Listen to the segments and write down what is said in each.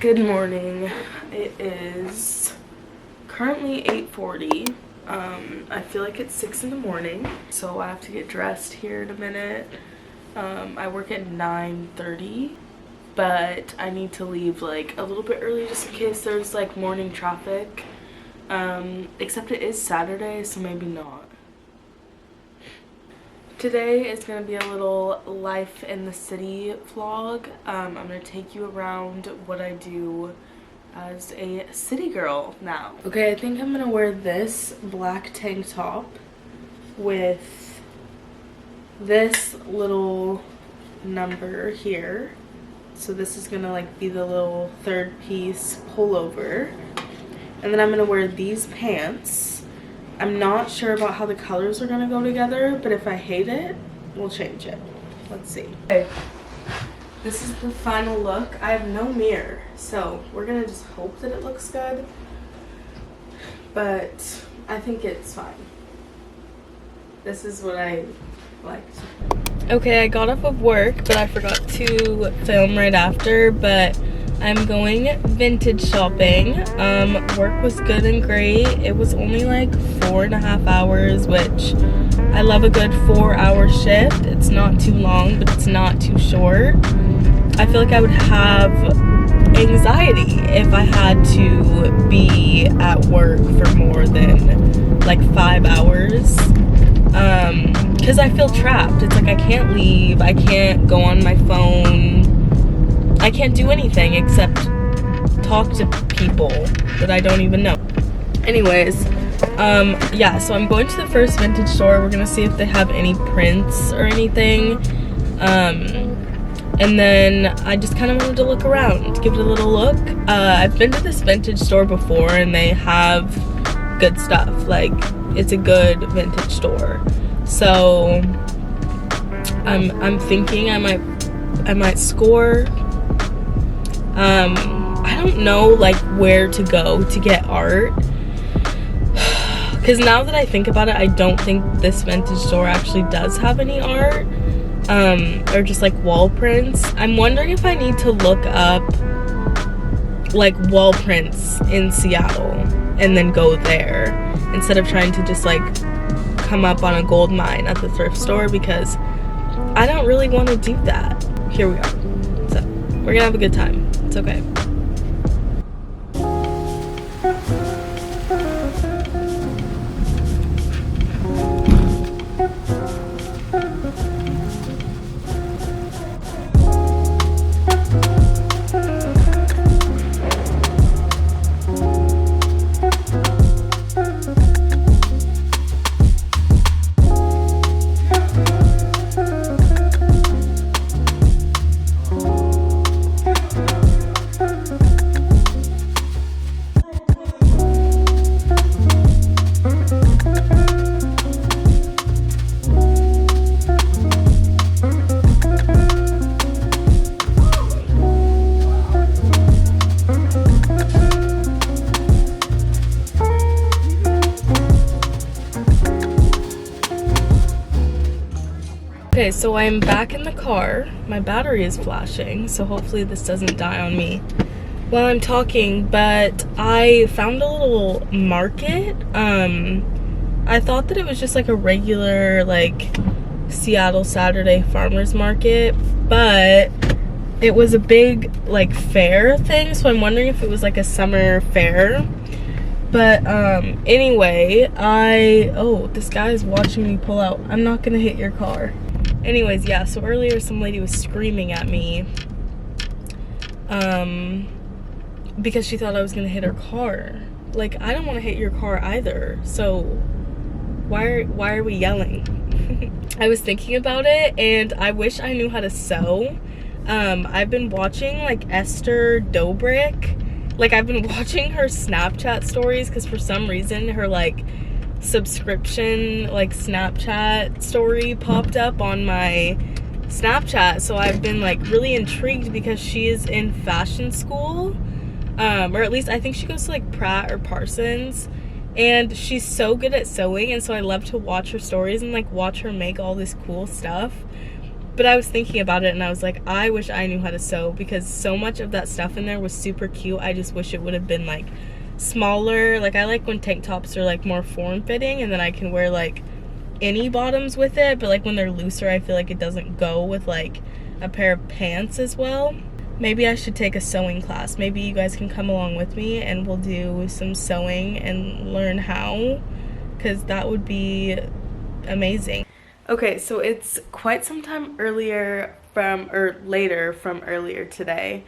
Good morning. It is currently 8:40. I feel like it's 6 in the morning, so I have to get dressed here in a minute. I work at 9:30, but I need to leave like a little bit early just in case there's like morning traffic. Except it is Saturday, so maybe not. Today is going to be a little life in the city vlog. I'm going to take you around what I do as a city girl now. Okay, I think I'm going to wear this black tank top with this little number here. So this is going to like be the little third piece pullover. And then I'm going to wear these pants. I'm not sure about how the colors are gonna go together, but if I hate it, we'll change it. Let's see. Okay, this is the final look. I have no mirror, so we're gonna just hope that it looks good. But I think it's fine. This is what I liked. Okay, I got off of work, but I forgot to film right after, but I'm going vintage shopping. Work was good and great. It was only like 4.5 hours, which I love a good 4-hour shift. It's not too long, but it's not too short. I feel like I would have anxiety if I had to be at work for more than like 5 hours. Because I feel trapped. It's like I can't leave. I can't go on my phone. I can't do anything except talk to people that I don't even know. Anyways, yeah, so I'm going to the first vintage store. We're gonna see if they have any prints or anything. And then I just kind of wanted to look around, give it a little look. I've been to this vintage store before and they have good stuff. Like, it's a good vintage store. So I'm thinking I might score. I don't know like where to go to get art, because now that I think about it, I don't think this vintage store actually does have any art, or just like wall prints. I'm wondering if I need to look up like wall prints in Seattle and then go there instead of trying to just like come up on a gold mine at the thrift store, because I don't really want to do that. Here we are. So we're gonna have a good time. It's okay. Okay, so I'm back in the car. My battery is flashing, so hopefully this doesn't die on me while I'm talking, but I found a little market. I thought that it was just like a regular like Seattle Saturday farmers market, but it was a big like fair thing, so I'm wondering if it was like a summer fair. But anyway, oh, this guy is watching me pull out. I'm not gonna hit your car. Anyways, yeah, so earlier some lady was screaming at me because she thought I was gonna hit her car. Like, I don't want to hit your car either, so why are we yelling? I was thinking about it, and I wish I knew how to sew. I've been watching like Esther Dobrik. Like, I've been watching her Snapchat stories because for some reason her like subscription like Snapchat story popped up on my Snapchat, so I've been like really intrigued because she is in fashion school, or at least I think she goes to like Pratt or Parsons, and she's so good at sewing, and so I love to watch her stories and like watch her make all this cool stuff. But I was thinking about it and I was like, I wish I knew how to sew, because so much of that stuff in there was super cute. I just wish it would have been like smaller. Like, I like when tank tops are like more form-fitting and then I can wear like any bottoms with it, but like when they're looser, I feel like it doesn't go with like a pair of pants as well. Maybe I should take a sewing class. Maybe you guys can come along with me and we'll do some sewing and learn how, because that would be amazing. Okay, so it's quite some time later from earlier today.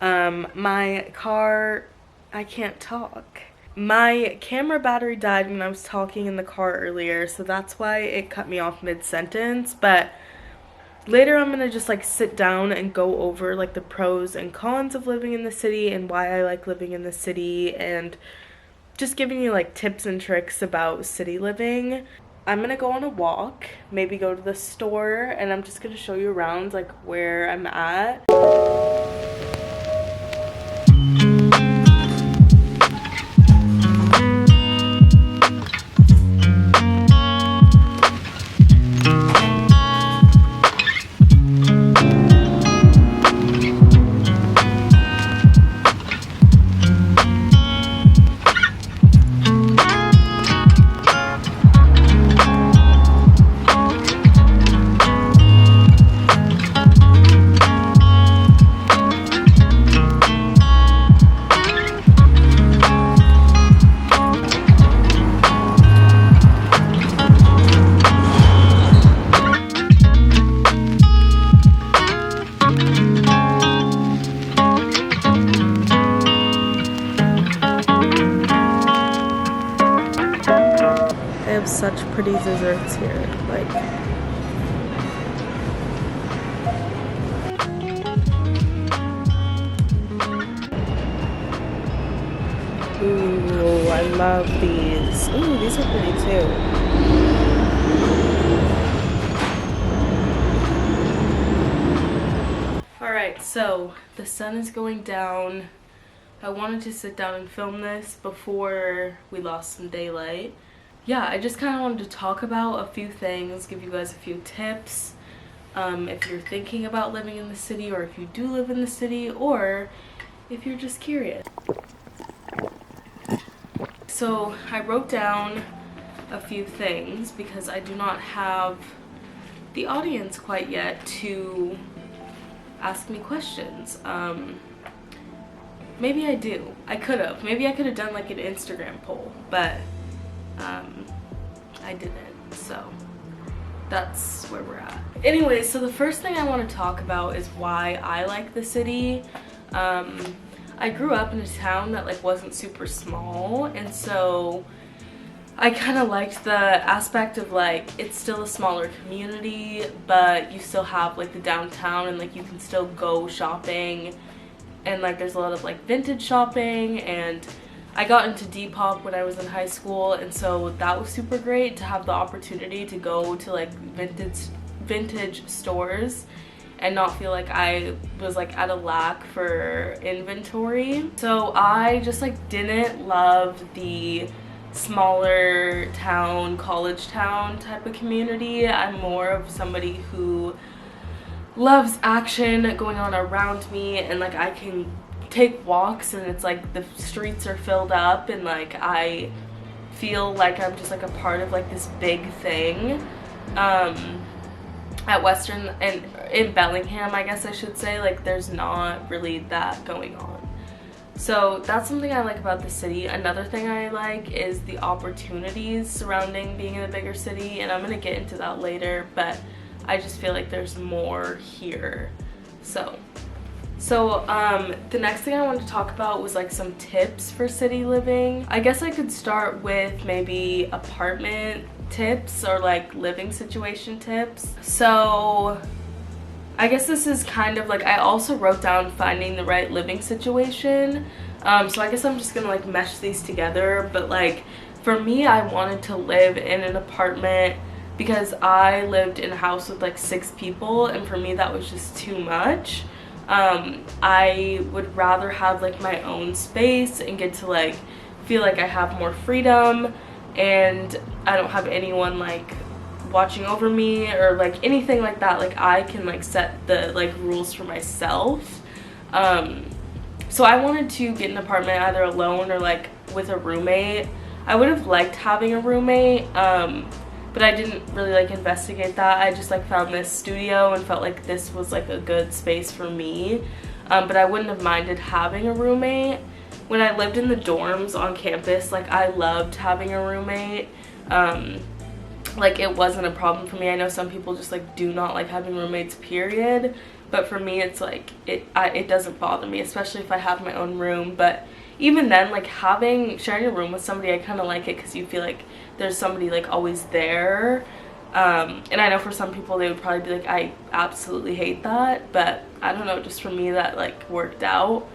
My car, I can't talk. My camera battery died when I was talking in the car earlier, so that's why it cut me off mid-sentence, but later I'm gonna just like sit down and go over like the pros and cons of living in the city and why I like living in the city, and just giving you like tips and tricks about city living. I'm gonna go on a walk, maybe go to the store, and I'm just gonna show you around like where I'm at. They have such pretty desserts here, like. Ooh, I love these. Ooh, these are pretty too. Alright, so the sun is going down. I wanted to sit down and film this before we lost some daylight. Yeah, I just kind of wanted to talk about a few things, give you guys a few tips. If you're thinking about living in the city, or if you do live in the city, or if you're just curious. So I wrote down a few things because I do not have the audience quite yet to ask me questions. Maybe I do. I could have. Maybe I could have done like an Instagram poll, but I didn't, so that's where we're at. Anyway, so the first thing I want to talk about is why I like the city. I grew up in a town that like wasn't super small, and so I kind of liked the aspect of like it's still a smaller community, but you still have like the downtown, and like you can still go shopping, and like there's a lot of like vintage shopping, and I got into Depop when I was in high school, and so that was super great to have the opportunity to go to like vintage stores and not feel like I was like at a lack for inventory. So I just like didn't love the smaller town, college town type of community. I'm more of somebody who loves action going on around me, and like I can take walks and it's like the streets are filled up, and like I feel like I'm just like a part of like this big thing. At Western and in Bellingham, I guess I should say, like there's not really that going on. So that's something I like about the city. Another thing I like is the opportunities surrounding being in a bigger city, and I'm gonna get into that later, but I just feel like there's more here. So the next thing I wanted to talk about was like some tips for city living. I guess I could start with maybe apartment tips or like living situation tips. So I guess this is kind of like, I also wrote down finding the right living situation. So I guess I'm just gonna like mesh these together, but like for me, I wanted to live in an apartment because I lived in a house with like 6 people, and for me that was just too much. I would rather have like my own space and get to like feel like I have more freedom, and I don't have anyone like watching over me or like anything like that. Like I can like set the like rules for myself. So I wanted to get an apartment either alone or like with a roommate. I would have liked having a roommate, but I didn't really like investigate that. I just like found this studio and felt like this was like a good space for me. But I wouldn't have minded having a roommate. When I lived in the dorms on campus, like I loved having a roommate. Like it wasn't a problem for me. I know some people just like do not like having roommates, period. But for me, it's like it doesn't bother me, especially if I have my own room. But even then, like sharing a room with somebody, I kind of like it because you feel like there's somebody like always there. And I know for some people they would probably be like, I absolutely hate that, but I don't know, just for me that like worked out.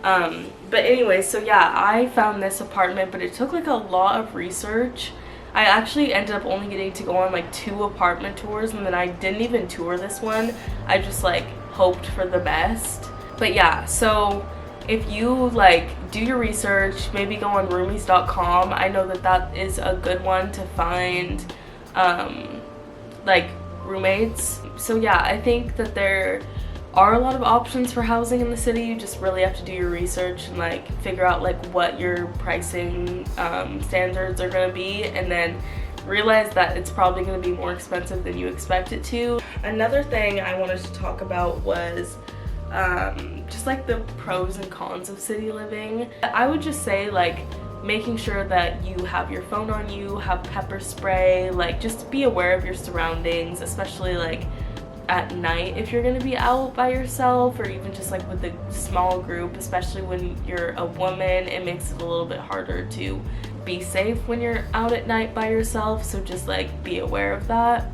But anyway, so yeah, I found this apartment, but it took like a lot of research. I actually ended up only getting to go on like 2 apartment tours, and then I didn't even tour this one. I just like hoped for the best. But yeah, so if you like do your research, maybe go on roomies.com. I know that that is a good one to find like roommates. So yeah, I think that there are a lot of options for housing in the city. You just really have to do your research and like figure out like what your pricing standards are going to be, and then realize that it's probably going to be more expensive than you expect it to. Another thing I wanted to talk about was just like the pros and cons of city living. I would just say like making sure that you have your phone on you, have pepper spray, like just be aware of your surroundings, especially like at night if you're gonna be out by yourself, or even just like with a small group, especially when you're a woman. It makes it a little bit harder to be safe when you're out at night by yourself, so just like be aware of that.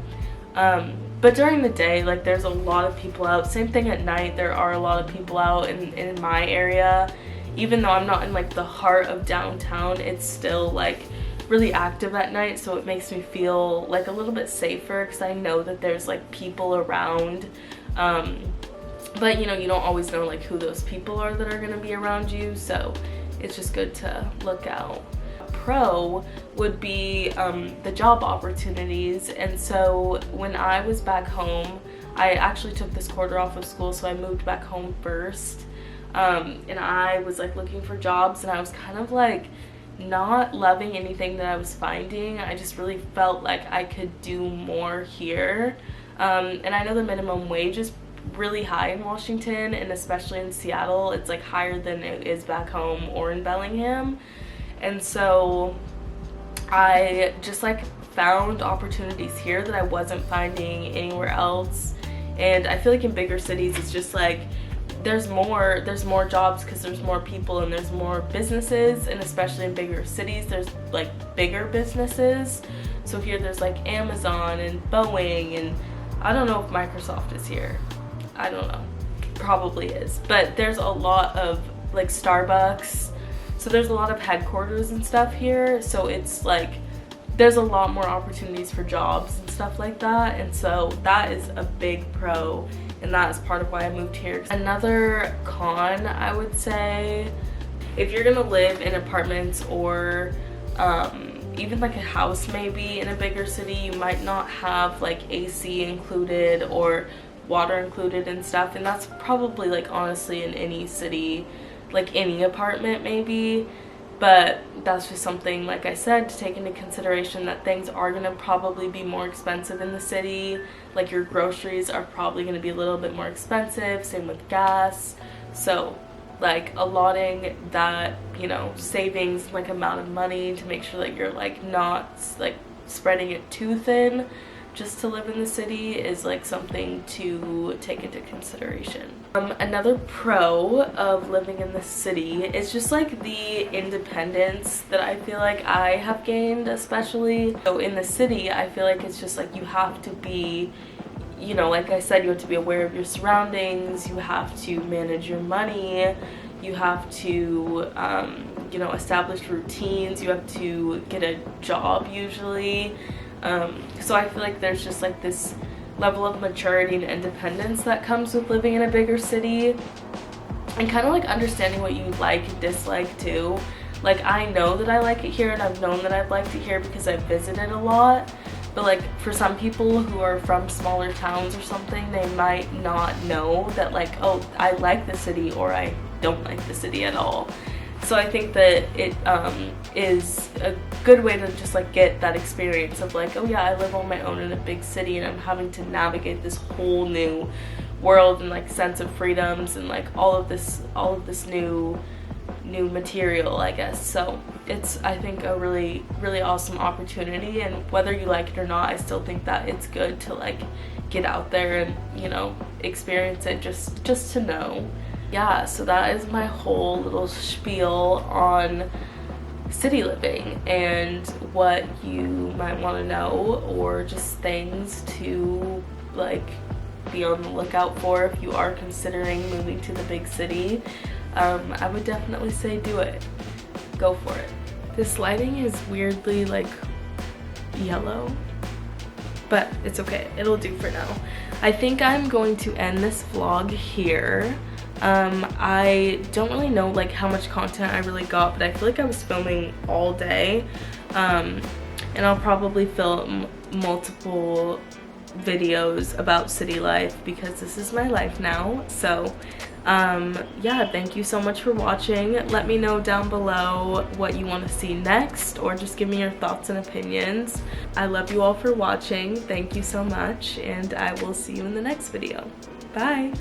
But during the day, like there's a lot of people out. Same thing at night, there are a lot of people out in my area. Even though I'm not in like the heart of downtown, it's still like really active at night, so it makes me feel like a little bit safer because I know that there's like people around. But you know, you don't always know like who those people are that are gonna be around you, so it's just good to look out. Pro would be the job opportunities. And so when I was back home, I actually took this quarter off of school, so I moved back home first, and I was like looking for jobs, and I was kind of like not loving anything that I was finding. I just really felt like I could do more here, and I know the minimum wage is really high in Washington, and especially in Seattle it's like higher than it is back home or in Bellingham. And so I just like found opportunities here that I wasn't finding anywhere else. And I feel like in bigger cities it's just like there's more jobs because there's more people and there's more businesses, and especially in bigger cities there's like bigger businesses. So here there's like Amazon and Boeing, and I don't know if Microsoft is here. I don't know, probably is, but there's a lot of like Starbucks. So there's a lot of headquarters and stuff here, so it's like there's a lot more opportunities for jobs and stuff like that. And so that is a big pro, and that is part of why I moved here. Another con, I would say, if you're gonna live in apartments or even like a house maybe in a bigger city, you might not have like AC included or water included and stuff. And that's probably like honestly in any city, like any apartment maybe, but that's just something, like I said, to take into consideration, that things are gonna probably be more expensive in the city. Like your groceries are probably gonna be a little bit more expensive, same with gas. So like allotting that, you know, savings like amount of money to make sure that you're like not like spreading it too thin just to live in the city is like something to take into consideration. Another pro of living in the city is just like the independence that I feel like I have gained, especially. So in the city, I feel like it's just like you have to be, you know, like I said, you have to be aware of your surroundings, you have to manage your money, you have to, you know, establish routines, you have to get a job usually. So I feel like there's just like this level of maturity and independence that comes with living in a bigger city, and kind of like understanding what you like and dislike too. Like I know that I like it here, and I've known that I've liked it here because I've visited a lot, But like for some people who are from smaller towns or something, they might not know that like, oh, I like the city or I don't like the city at all. So I think that it is a good way to just like get that experience of like, oh yeah, I live on my own in a big city and I'm having to navigate this whole new world and like sense of freedoms and like all of this new material, I guess. So it's, I think, a really awesome opportunity, and whether you like it or not, I still think that it's good to like get out there and, you know, experience it just to know. Yeah, so that is my whole little spiel on city living and what you might want to know, or just things to like be on the lookout for if you are considering moving to the big city. I would definitely say do it. Go for it. This lighting is weirdly like yellow, but it's okay. It'll do for now. I think I'm going to end this vlog here. I don't really know like how much content I really got, but I feel like I was filming all day. And I'll probably film multiple videos about city life because this is my life now. So yeah, thank you so much for watching. Let me know down below what you want to see next, or just give me your thoughts and opinions. I love you all for watching. Thank you so much, and I will see you in the next video. Bye.